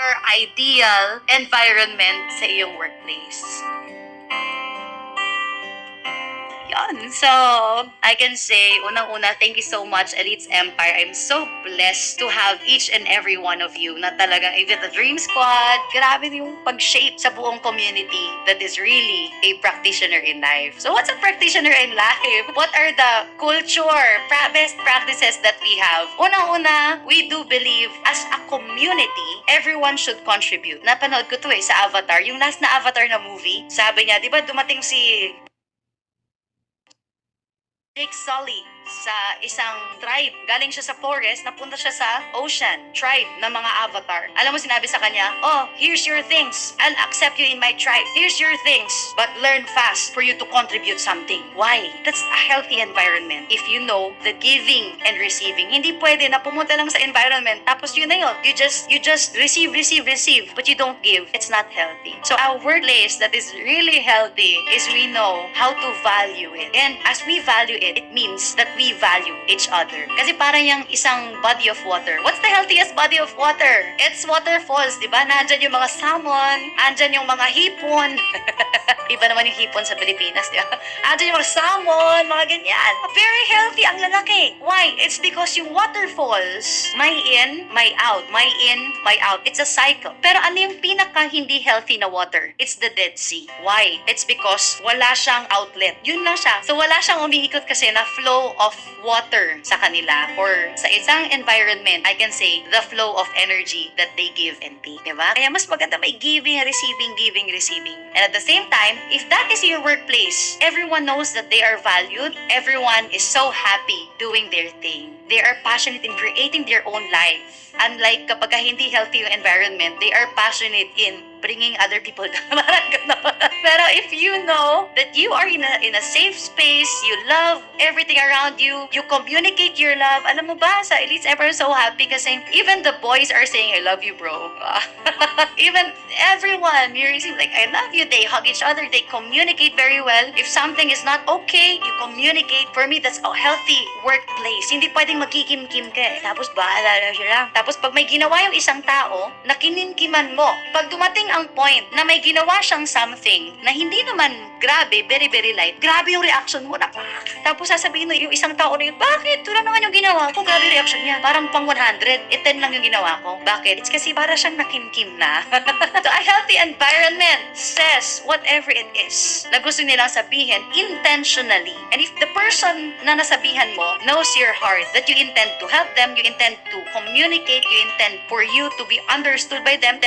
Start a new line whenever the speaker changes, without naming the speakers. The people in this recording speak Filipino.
your ideal environment sa iyong workplace? Yun. So, I can say, unang-una, thank you so much, Elites Empire. I'm so blessed to have each and every one of you na talagang, even the Dream Squad, grabe yung pag-shape sa buong community that is really a practitioner in life. So, what's a practitioner in life? What are the best practices that we have? Unang-una, we do believe as a community, everyone should contribute. Napanood ko to sa Avatar. Yung last na Avatar na movie, sabi niya, di ba dumating si Jake Sully sa isang tribe. Galing siya sa forest, napunta siya sa ocean. Tribe ng mga avatar. Alam mo, sinabi sa kanya, oh, here's your things. I'll accept you in my tribe. Here's your things. But learn fast for you to contribute something. Why? That's a healthy environment. If you know the giving and receiving. Hindi pwede na pumunta lang sa environment, tapos yun na yun. You just receive, but you don't give. It's not healthy. So our workplace that is really healthy is we know how to value it. And as we value it, it means that we value each other. Kasi parang yung isang body of water. What's the healthiest body of water? It's waterfalls, di ba? Nandyan yung mga salmon, andyan yung mga hipon. Iba naman yung hipon sa Pilipinas, di ba? Andyan yung mga salmon, mga ganyan. Very healthy ang lalaki. Why? It's because yung waterfalls, may in, may out. May in, may out. It's a cycle. Pero ano yung pinaka hindi healthy na water? It's the Dead Sea. Why? It's because wala siyang outlet. Yun lang siya. So wala siyang umiikot kasi na flow of water sa kanila or sa isang environment, I can say, the flow of energy that they give and take. Diba? Kaya mas maganda may giving, receiving. And at the same time, if that is your workplace, everyone knows that they are valued. Everyone is so happy doing their thing. They are passionate in creating their own life. Unlike kapag hindi healthy yung environment, they are passionate in bringing other people down. Pero if you know that you are in a safe space, you love everything around you, you communicate your love. Alam mo ba, sa Elites Empire, so happy kasi even the boys are saying, I love you, bro. Even everyone, you receive like, I love you. They hug each other. They communicate very well. If something is not okay, you communicate. For me, that's a healthy workplace. Hindi pwedeng magkikim-kim ka eh. Tapos bahala na siya lang. Tapos pag may ginawa yung isang tao, nakininkiman mo. Pag dumating ang point na may ginawa siyang something na hindi naman grabe, very, very light, grabe yung reaction mo na, tapos sasabihin mo yung isang tao na yun, bakit? Wala naman yung ginawa ko, grabe reaction niya. Parang pang 100, 10 lang yung ginawa ko. Bakit? It's kasi para siyang nakimkim na. So a healthy environment says whatever it is na gusto nilang sabihin intentionally. And if the person na nasabihan mo knows your heart, that you intend to help them, you intend to communicate, you intend for you to be understood by them,